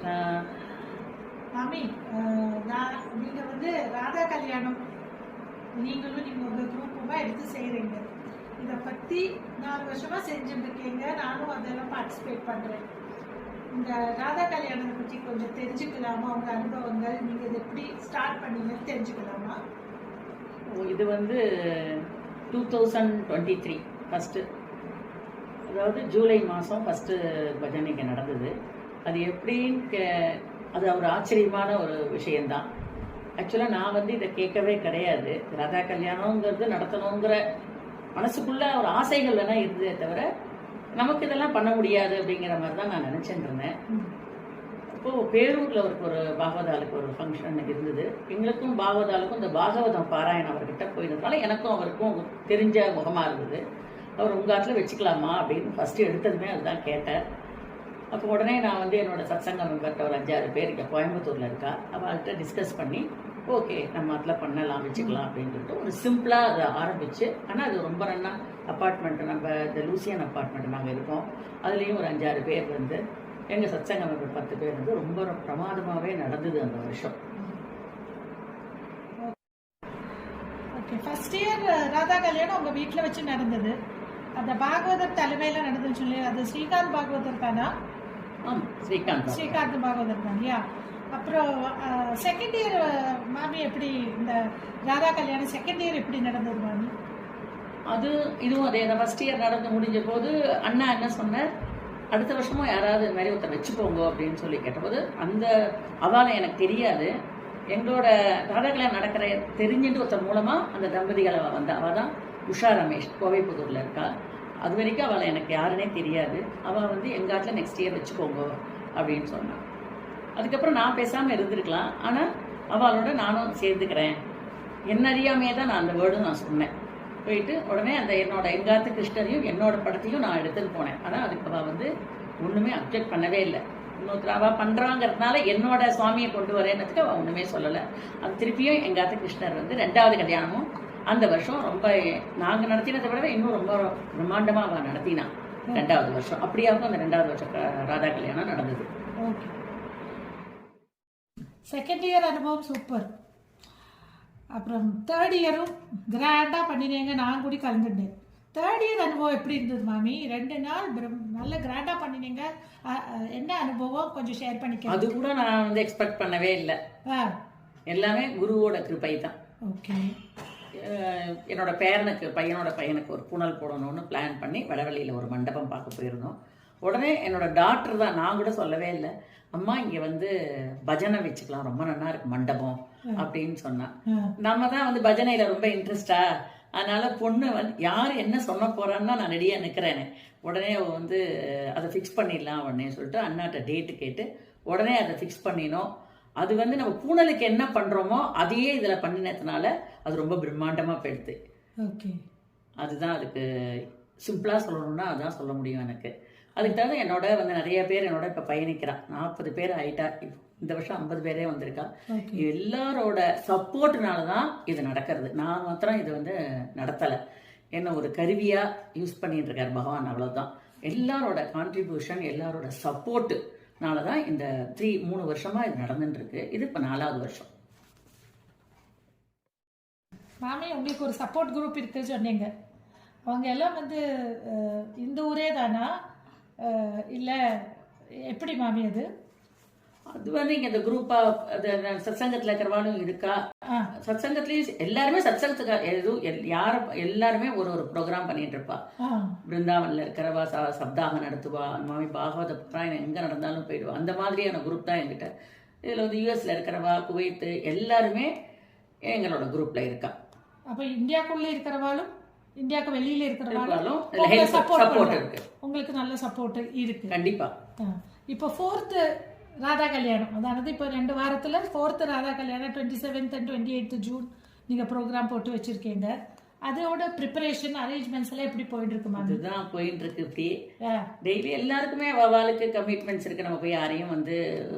கிருஷ்ணா. மாமி, நீங்கள் வந்து ராதா கல்யாணம் நீங்களும் நீங்கள் உங்கள் குரூப்புமா எடுத்து செய்கிறீங்க. இதை பற்றி 4 வருஷமாக செஞ்சுருக்கீங்க. நானும் அதெல்லாம் பார்ட்டிசிபேட் பண்ணுறேன். இந்த ராதா கல்யாணத்தை பற்றி கொஞ்சம் தெரிஞ்சுக்கலாமா? உங்கள் அனுபவங்கள், நீங்கள் இதை எப்படி ஸ்டார்ட் பண்ணீங்கன்னு தெரிஞ்சுக்கலாமா? இது வந்து 2023 ஃபஸ்ட்டு, அதாவது ஜூலை மாதம் ஃபஸ்ட்டு பஜனை இங்கே நடந்தது. அது எப்படின்னு அது ஒரு ஆச்சரியமான ஒரு விஷயந்தான். ஆக்சுவலாக நான் வந்து இதை கேட்கவே கிடையாது. ராதா கல்யாணங்கிறது நடத்தணுங்கிற மனசுக்குள்ள ஒரு ஆசைகள் வேணா இருந்ததே தவிர நமக்கு இதெல்லாம் பண்ண முடியாது அப்படிங்கிற மாதிரி தான் நான் நினச்சிட்டு இருந்தேன். அப்போது பேரூரில் ஒரு பாகவதாலுக்கு ஒரு ஃபங்க்ஷன் இருந்தது. எங்களுக்கும் பாகவதாலுக்கும் இந்த பாகவதம் பாராயணம் அவர்கிட்ட போயிருந்ததுனால எனக்கும் அவருக்கும் தெரிஞ்ச முகமாக இருந்தது. அவர் உங்கள் ஆற்றுல வச்சுக்கலாமா அப்படின்னு ஃபஸ்ட்டு எடுத்ததுமே அதுதான் கேட்டார். அப்போ உடனே நான் வந்து என்னோடய சத்சங்க மெம்பர்கிட்ட ஒரு 5-6 பேர் இங்கே கோயம்புத்தூரில் இருக்கா, அவள்கிட்ட டிஸ்கஸ் பண்ணி ஓகே நம்ம அதில் பண்ணலாம், வச்சுக்கலாம் அப்படின்னு சொல்லிட்டு ஒரு சிம்பிளாக அதை ஆரம்பித்து. ஆனால் அது ரொம்ப நல்லா அப்பார்ட்மெண்ட்டு, நம்ம இந்த லூசியன் அப்பார்ட்மெண்ட் நாங்கள் இருக்கோம், அதுலேயும் ஒரு 5-6 பேர் வந்து எங்கள் சத்சங்க மெம்பர் 10 பேர் வந்து ரொம்ப பிரமாதமாகவே நடந்தது அந்த வருஷம். ஓகே, ஃபர்ஸ்ட் இயர் ராதா கல்யாணம் உங்கள் வீட்டில் வச்சு நடந்தது. அந்த பாகவதர் தலைமையில் நடந்துன்னு சொல்லி அது ஸ்ரீகாந்த் பாகவதர் தானா? ஆமாம், ஸ்ரீகாந்த் பாகவதர் தான் இல்லையா? அப்புறம் செகண்ட் இயர் மாமி எப்படி இந்த ராதா கல்யாணம் செகண்ட் இயர் எப்படி நடந்தது மாமி? இதுவும் அதே தான். ஃபர்ஸ்ட் இயர் நடந்து முடிஞ்ச போது அண்ணா என்ன சொன்னார், அடுத்த வருஷமும் யாராவது இது மாதிரி ஒருத்தர் வச்சுக்கோங்க அப்படின்னு சொல்லி கேட்டபோது அந்த அவளை எனக்கு தெரியாது. எங்களோட ராதா கல்யாணம் நடக்கிற தெரிஞ்சுட்டு ஒருத்தர் மூலமாக அந்த தம்பதிகளை வந்தா. அவள் தான் உஷா ரமேஷ், கோவைப்புதூரில் இருக்கா. அது வரைக்கும் அவளை எனக்கு யாருன்னே தெரியாது. அவள் வந்து எங்கள் ஆட்டில் நெக்ஸ்ட் இயர் வச்சுக்கோங்க அப்படின்னு சொன்னான். அதுக்கப்புறம் நான் பேசாமல் இருந்திருக்கலாம், ஆனால் அவளோட நானும் சேர்ந்துக்கிறேன் என்ன அறியாமையே தான் நான் அந்த வேர்டும் நான் சொன்னேன். போயிட்டு உடனே அந்த எங்காத்து கிருஷ்ணரையும் என்னோட படத்தையும் நான் எடுத்துன்னு போனேன். ஆனால் அதுக்கு அவள் வந்து ஒன்றுமே அப்ஜெக்ட் பண்ணவே இல்லை. இன்னொருத்தர் அவள் பண்ணுறாங்கிறதுனால என்னோட சுவாமியை கொண்டு வரேன்னதுக்கு அவள் ஒன்றுமே சொல்லலை. அது திருப்பியும் எங்காத்து கிருஷ்ணர் வந்து 2வது கல்யாணமும் அந்த வருஷம் ரொம்ப நாங்கள் நடத்தினதை விட இன்னும் ரொம்ப பிரம்மாண்டமாக அவள் நடத்தினான் 2வது வருஷம். அப்படியாகவும் அந்த 2வது வருஷம் ராதா கல்யாணம் நடந்தது. ஓகே, செகண்ட் இயர் அனுபவம் சூப்பர். அப்புறம் தேர்ட் இயரும் கிராண்டாக பண்ணினீங்க, நான் கூட கலந்துட்டேன். தேர்ட் இயர் அனுபவம் எப்படி இருந்தது மாமி? 2 நாள் நல்ல கிராண்டாக பண்ணினீங்க. என்ன அனுபவம் கொஞ்சம் ஷேர் பண்ணிக்க. அது கூட நான் வந்து எக்ஸ்பெக்ட் பண்ணவே இல்லை. எல்லாமே குருவோட கிருபை தான். ஓகே, என்னோட பையனோட பையனுக்கு ஒரு புனல் போடணும்னு பிளான் பண்ணி வடவள்ளியில் ஒரு மண்டபம் பார்க்க போயிருந்தோம். உடனே என்னோட டாக்டர் தான், நான் கூட சொல்லவே இல்லை, அம்மா இங்கே வந்து பஜனை வச்சுக்கலாம், ரொம்ப நல்லா இருக்கு மண்டபம் அப்படின்னு சொன்னான். நம்ம தான் வந்து பஜனையில் ரொம்ப இன்ட்ரெஸ்டா, அதனால பொண்ணு வந்து யார் என்ன சொல்ல போறான்னு நான் ரெடியாக நிற்கிறேனே. உடனே வந்து அதை ஃபிக்ஸ் பண்ணிடலாம் உடனே சொல்லிட்டு அண்ணாட்ட டேட்டு கேட்டு உடனே அதை ஃபிக்ஸ் பண்ணினோம். அது வந்து நம்ம பூனலுக்கு என்ன பண்ணுறோமோ அதையே இதில் பண்ணினதுனால அது ரொம்ப பிரம்மாண்டமாக போயிடுது. ஓகே, அதுதான் அதுக்கு சிம்பிளாக சொல்லணும்னா அதான் சொல்ல முடியும் எனக்கு. அதுக்கு தவிர என்னோட வந்து நிறைய பேர் என்னோட இப்போ பயணிக்கிறான். 40 பேர் ஆயிட்டா. இந்த வருஷம் 50 பேரே வந்திருக்கா. எல்லாரோட சப்போர்ட்னால தான் இது நடக்கிறது. நான் மாத்திரம் இது வந்து நடத்தலை, என்ன ஒரு கருவியாக யூஸ் பண்ணிட்டு இருக்கார் பகவான், அவ்வளோதான். எல்லாரோட கான்ட்ரிபியூஷன், எல்லாரோட சப்போர்ட்டுனால தான் இந்த 3 வருஷமாக இது நடந்துட்டு இருக்கு. இது இப்போ 4வது வருஷம். மாமி, உங்களுக்கு ஒரு சப்போர்ட் குரூப் இருக்குன்னு சொன்னீங்க. அவங்க எல்லாம் வந்து இந்த ஊரே தானா இல்லை எப்படி மாமி? அது வந்து இங்கே இந்த குரூப்பாக அது சத்சங்கத்தில் இருக்கிறவாலும் இருக்கா. சத்சங்கத்துலேயும் எல்லாருமே சத்சங்கத்துக்கு எல்லாருமே ஒரு ப்ரோக்ராம் பண்ணிட்டு இருப்பா. பிருந்தாவனில் இருக்கிறவா சப்தாகம் நடத்துவா, அந்த மாதிரி பாகவத பாராயணம் எங்கே நடந்தாலும் போயிடுவா. அந்த மாதிரியான குரூப் தான் என்கிட்ட. இதில் வந்து யூஎஸ்ல இருக்கிறவா, குவைத்து எல்லாருமே எங்களோட குரூப்பில் இருக்கா. அப்போ இந்தியாவுக்குள்ளே இருக்கிறவாலும் இந்தியாவுக்கு வெளியில இருக்கிறவாலும் சப்போர்ட் இருக்கு. உங்களுக்கு நல்ல சப்போர்ட் இருக்கு கண்டிப்பா. இப்போ 4th ராதா கல்யாணம், அதாவது இப்போ 2 வாரத்தில் 4th ராதா கல்யாணம் 27th and 28th ஜூன் நீங்கள் ப்ரோக்ராம் போட்டு வச்சுருக்கீங்க. அதோட ப்ரிப்பரேஷன் அரேஞ்ச்மெண்ட்ஸ் எல்லாம் எப்படி போயிட்டு இருக்கு? அதுதான் போயிட்டு இருக்கு. இப்படி டெய்லி எல்லாருக்குமே அவளுக்கு கமிட்மெண்ட்ஸ் இருக்கு. நம்ம போய் யாரையும் வந்து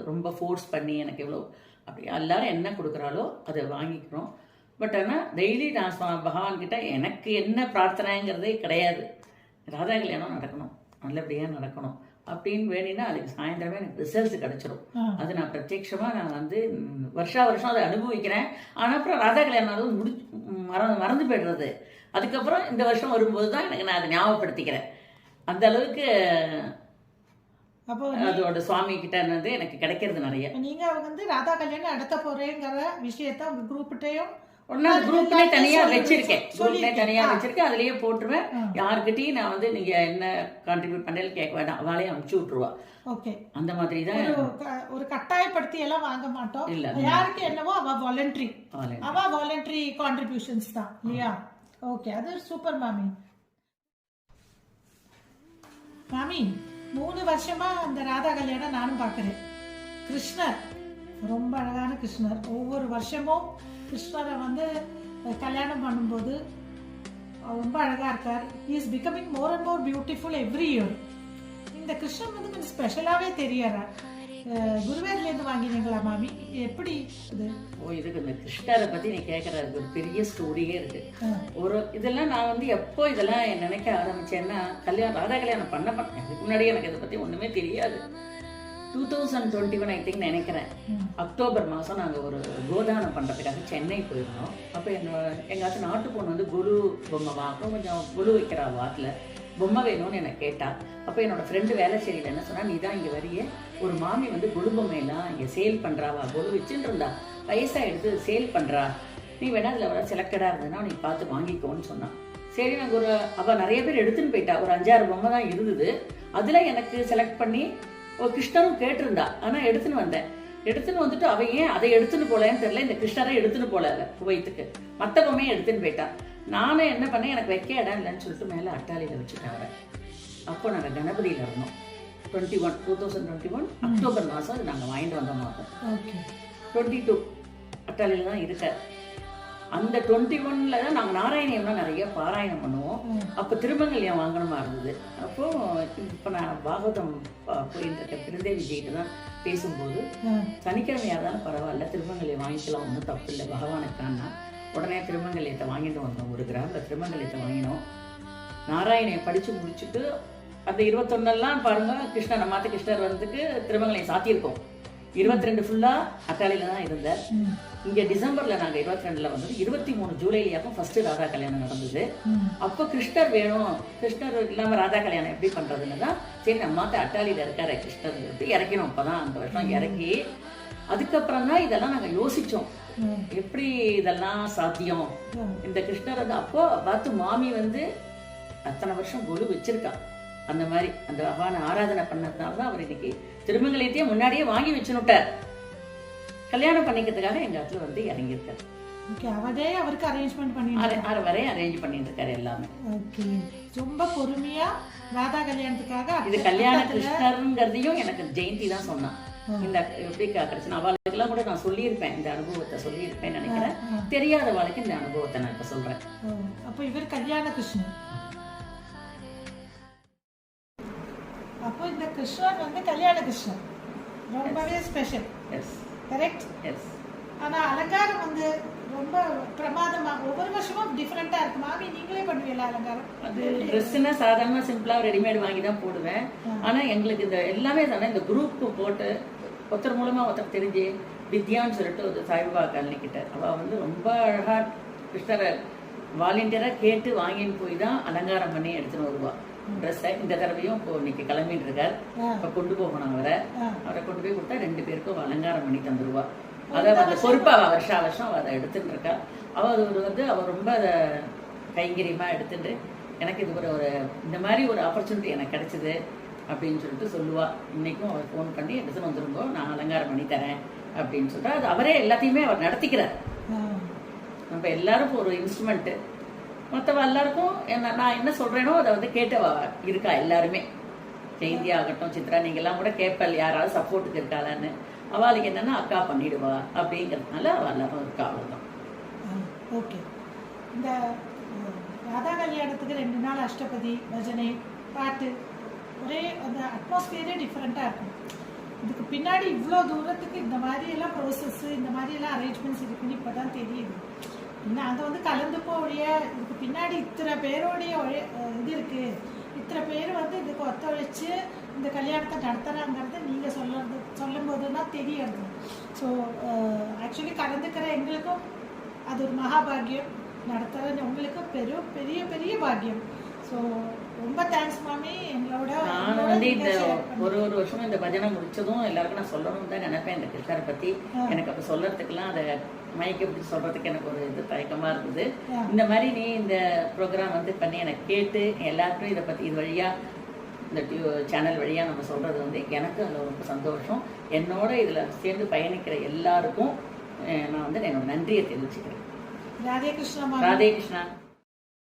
ரொம்ப ஃபோர்ஸ் பண்ணி எனக்கு எவ்வளோ அப்படி எல்லாரும் என்ன கொடுக்குறாலோ அதை வாங்கிக்கிறோம். பட் ஆனால் டெய்லி நான் பகவான்கிட்ட எனக்கு என்ன பிரார்த்தனைங்கிறதே கிடையாது. ராதா கல்யாணம் நடக்கணும், நல்லபடியாக நடக்கணும். அப்படின்னு வேணினா அதுக்கு சாயந்தரமே எனக்கு ரிசல்ட் கிடைச்சிரும். அது நான் பிரத்யட்சமா நான் வந்து வருஷா வருஷம் அதை அனுபவிக்கிறேன். ஆனா அப்புறம் ராதா கல்யாணம் மறந்து போயிடுறது. அதுக்கப்புறம் இந்த வருஷம் வரும்போது தான் எனக்கு நான் அதை ஞாபகப்படுத்திக்கிறேன். அந்த அளவுக்கு அப்போ அதோட சுவாமி கிட்ட வந்து எனக்கு கிடைக்கிறது நிறைய. நீங்க வந்து ராதா கல்யாணம் நடத்த போறேங்கிற விஷயத்த உங்க குரூப்கிட்டயும் குரூப்ல தனியா வச்சிருக்கேன். அதுலயே போட்டுருவேன். யாருக்கிட்டையும் நான் வந்து நீங்க என்ன கான்ட்ரிபியூட் பண்ணல கேட்க வேண்டாம், அவளையே அனுப்பிச்சு விட்டுருவா. ஓகே, அந்த மாதிரி தான். ஒரு கட்டாயப்படுத்தி எல்லாம் வாங்க மாட்டோம். யாருக்கு என்னவோ அவ வாலண்டரி கான்ட்ரிபியூஷன்ஸ் தான் இல்லையா? ஓகே, அது சூப்பர் மாமி. மாமி 3 வருஷமா அந்த ராதா கல்யாணம் நானும் பார்க்குறேன். கிருஷ்ணர் ரொம்ப அழகான கிருஷ்ணர். ஒவ்வொரு வருஷமும் கிருஷ்ணரை வந்து கல்யாணம் பண்ணும்போது ரொம்ப அழகா இருக்கார். He is becoming more and more beautiful every year. இந்த கிருஷ்ணன் வந்து கொஞ்சம் ஸ்பெஷலாகவே தெரியறார். குருவேர்லேருந்து வாங்கினீங்களா மாமி? எப்படி இது? இதுக்கு இந்த கிருஷ்ணரை பற்றி நீ கேட்குறது ஒரு பெரிய ஸ்டோரியே இருக்கு. இதெல்லாம் நான் வந்து எப்போ இதெல்லாம் நினைக்க ஆரம்பிச்சேன்னா ராதா கல்யாணம் பண்ண மாட்டேன். அதுக்கு முன்னாடியே எனக்கு இதை பற்றி ஒன்றுமே தெரியாது. 2021 ஐ திங்க் நினைக்கிறேன். அக்டோபர் மாதம் நாங்கள் ஒரு கோதானம் பண்ணுறதுக்காக சென்னை போயிருந்தோம். அப்போ எங்காச்சும் நாட்டு பொண்ணு வந்து கொலு பொம்மை வாங்க கொஞ்சம் கொலு வைக்கிறா வாட்டில் பொம்மை வேணும்னு என்னை கேட்டா. அப்போ என்னோட ஃப்ரெண்டு வேலைச்சேரியில் என்ன சொன்னா, நீ தான் இங்கே வரிய ஒரு மாமி வந்து கொலு பொம்மையெல்லாம் இங்கே சேல் பண்ணுறாவா, கொலு வச்சுட்டு இருந்தா வயசாக எடுத்து சேல் பண்ணுறா, நீ வேணா அதில் வர செலக்டடாக இருந்ததுன்னா நீ பார்த்து வாங்கிக்கோன்னு சொன்னான். சரி, நாங்கள் அவள் நிறைய பேர் எடுத்துன்னு போயிட்டா. ஒரு 5-6 பொம்மை தான் இருந்தது. அதில் எனக்கு செலக்ட் பண்ணி ஒரு கிருஷ்ணரும் கேட்டிருந்தா. ஆனால் எடுத்துன்னு வந்தேன். எடுத்துன்னு வந்துட்டு அவ ஏன் அதை எடுத்துன்னு போலேன்னு தெரியல, இந்த கிருஷ்ணரை எடுத்துன்னு போல குவைத்துக்கு மற்ற பொம்மையை எடுத்துன்னு போயிட்டா. நானும் என்ன பண்ணேன், எனக்கு வைக்க இடம் இல்லைன்னு சொல்லிட்டு மேலே அட்டாளியில் வச்சுட்டாங்க. அப்போ நாங்கள் கணபதியில் இருந்தோம். 2021 அக்டோபர் மாதம் அது நாங்கள் வாங்கிட்டு வந்த மாதம். 22 அட்டாளியில் தான் இருக்க. அந்த 21ல தான் நாங்கள் நாராயணியம்லாம் நிறைய பாராயணம் பண்ணுவோம். அப்போ திருமங்கல்யம் வாங்கணுமா இருந்தது. அப்போது இப்போ நான் பாகவதம் போயிட்டு இருக்க பிறந்தே விஜய்கிட்ட தான் பேசும்போது, சனிக்கிழமையாக இருந்தாலும் பரவாயில்ல, திருமங்கல்யம் வாங்கிக்கலாம், ஒன்றும் தப்பு இல்லை பகவானுக்கானா. உடனே திருமங்கல்யத்தை வாங்கிட்டு வந்தோம். 1 கிராமில் திருமங்கல்யத்தை வாங்கினோம். நாராயணியை படித்து முடிச்சுட்டு அந்த 21 பாருங்கள், கிருஷ்ணர் மாற்ற கிருஷ்ணர் வந்துக்கு திருமங்கல்யம் சாத்தியிருக்கோம். 22 ஃபுல்லாக அட்டாளியில் தான் இருந்தேன். இங்கே டிசம்பரில் நாங்கள் 22 வந்தது. 23 ஜூலைலியாக்கும் ஃபர்ஸ்ட் ராதா கல்யாணம் நடந்தது. அப்போ கிருஷ்ணர் வேணும், கிருஷ்ணர் இல்லாமல் ராதா கல்யாணம் எப்படி பண்ணுறதுன்னு தான் சரி நம்ம மாற்ற அட்டாளியில் இருக்கார கிருஷ்ணர் எடுத்து இறக்கணும். அப்போ தான் அந்த வருஷம் இறக்கி அதுக்கப்புறம் தான் இதெல்லாம் நாங்கள் யோசித்தோம், எப்படி இதெல்லாம் சாத்தியம். இந்த கிருஷ்ணர் வந்து அப்போ பார்த்து மாமி வந்து அத்தனை வருஷம் கொலு வச்சிருக்கா. அந்த மாதிரி அந்த பகவானை ஆராதனை பண்ணதுனால தான் அவர் இன்னைக்கு திருமங்கலத்தையே முன்னாடியே வாங்கி வச்சுனுட்டார். கல்யாணம் பண்ணிக்கிறதுக்காக எங்க இடத்துல வந்து இறங்கியிருக்காரு. அவரே அவருக்கு அரேஞ்ச்மெண்ட் பண்ணி அவரே அரேஞ்ச் பண்ணிட்டு இருக்காரு எல்லாமே. ரொம்ப பொறுமையா ராதா கல்யாணத்துக்காக. இது கல்யாண கிருஷ்ணருங்கிறதையும் எனக்கு ஜெயந்தி தான் சொன்னான். இந்த எப்படி கிடைச்சுன்னா அவளுக்கெல்லாம் கூட நான் சொல்லியிருப்பேன், இந்த அனுபவத்தை சொல்லியிருப்பேன் நினைக்கிறேன். தெரியாத வாழ்க்கை இந்த அனுபவத்தை நான் இப்ப சொல்றேன். அப்போ இவர் கல்யாண கிருஷ்ணன். அப்போ இந்த கிருஷ்ணன் வந்து கல்யாண கிருஷ்ணன் ரொம்பவே ஸ்பெஷல். கரெக்ட். ஆனா அலங்காரம் வந்து ரொம்ப பிரமாதமா ஒவ்வொரு வருஷமும் டிஃபரெண்டா இருக்கு. மாமி நீங்களே பண்ணுவீங்களா அலங்காரம்? அது ட்ரெஸ்ஸுன்னா சாதாரண சிம்பிளா ரெடிமேட் வாங்கி தான் போடுவேன். ஆனா எங்களுக்கு இந்த எல்லாமே தானே இந்த குரூப் போட்டு ஒருத்தர் மூலமா ஒருத்தர் தெரிஞ்சு வித்யான்னு சொல்லிட்டு ஒரு சாய்பாபா காலனி கிட்ட அவள் வந்து ரொம்ப அழகா கிருஷ்ணரை வாலண்டியராக கேட்டு வாங்கின்னு போய் தான் அலங்காரம் பண்ணி எடுத்துன்னு வருவாள் ட்ரெஸ்ஸை. இந்த தடவையும் இப்போ இன்னைக்கு கிளம்பிட்டு இருக்கார். இப்போ கொண்டு போகணும் அவரை கொண்டு போய் கொடுத்தா 2 பேருக்கும் அலங்காரம் பண்ணி தந்துடுவா. அதை வந்து பொறுப்பாக வருஷா வருஷம் அவள் அதை எடுத்துட்டு இருக்கா. அவள் வந்து அவள் ரொம்ப அதை கைங்கரியமாக எடுத்துட்டு எனக்கு இது ஒரு இந்த மாதிரி ஒரு ஆப்பர்ச்சுனிட்டி எனக்கு கிடைச்சிது அப்படின்னு சொல்லிட்டு சொல்லுவா. இன்னைக்கும் அவர் ஃபோன் பண்ணி எடுத்துன்னு வந்துருங்கோ, நான் அலங்காரம் பண்ணி தரேன் அப்படின்னு சொல்லிட்டு அது அவரே எல்லாத்தையுமே அவர் நடத்திக்கிறார். நம்ம எல்லாருக்கும் ஒரு இன்ஸ்ட்ருமெண்ட்டு, மற்றவ எல்லாருக்கும் நான் என்ன சொல்றேனோ அதை வந்து கேட்டவா இருக்கா எல்லாருமே. ஜெயந்தி ஆகட்டும், சித்ரா, நீங்க எல்லாம் கூட கேட்பல் யாராவது சப்போர்ட்டுக்கு இருக்காளான்னு. அவளுக்கு என்னன்னா அக்கா பண்ணிடுவா அப்படிங்கிறதுனால அவள் எல்லாரும் இருக்கா. அவ்வளோதான். ஓகே. இந்த ராதா கல்யாணத்துக்கு 2 நாள் அஷ்டபதி பஜனை பாட்டு, ஒரே அந்த அட்மாஸ்பியரே டிஃப்ரெண்ட்டாக இருக்கும். இதுக்கு பின்னாடி இவ்வளோ தூரத்துக்கு இந்த மாதிரி எல்லாம் ப்ரோசஸ்ஸு, இந்த மாதிரி எல்லாம் அரேஞ்ச்மெண்ட்ஸ் இருக்குன்னு இப்போ தான் தெரியுது. இன்னும் அதை வந்து கலந்துப்போ ஒழிய இதுக்கு பின்னாடி இத்தனை பேரோடைய இது இருக்குது, இத்தனை பேர் வந்து இதுக்கு ஒத்துழைச்சு இந்த கல்யாணத்தை நடத்துகிறாங்கிறது நீங்கள் சொல்லும்போது தான் தெரியுது. ஸோ ஆக்சுவலி கலந்துக்கிற எங்களுக்கும் அது ஒரு மகாபாகியம், நடத்துகிற உங்களுக்கும் பெரிய பெரிய பாக்கியம். ஸோ ரொம்ப தேங்க்ஸ் மாமி. எங்களோட நான் வந்து இந்த ஒரு வருஷமும் இந்த பஜனை முடிச்சதும் எல்லாருக்கும் நான் சொல்லணும்னு தான் நினைப்பேன் இந்த கிருஷ்ணரை பற்றி. எனக்கு அப்போ சொல்றதுக்கெல்லாம் அதை மயக்க பிடிச்சி சொல்றதுக்கு எனக்கு ஒரு இது தயக்கமா இருந்தது. இந்த மாதிரி நீ இந்த ப்ரோக்ராம் வந்து பண்ணி எனக்கு கேட்டு எல்லாருக்கும் இதை பற்றி இது வழியா இந்த சேனல் வழியா நம்ம சொல்றது வந்து எனக்கு அதில் ரொம்ப சந்தோஷம். என்னோட இதில் சேர்ந்து பயணிக்கிற எல்லாருக்கும் நான் வந்து என்னோட நன்றியை தெரிவிச்சுக்கிறேன். ராதே கிருஷ்ணா. ராதே கிருஷ்ணா.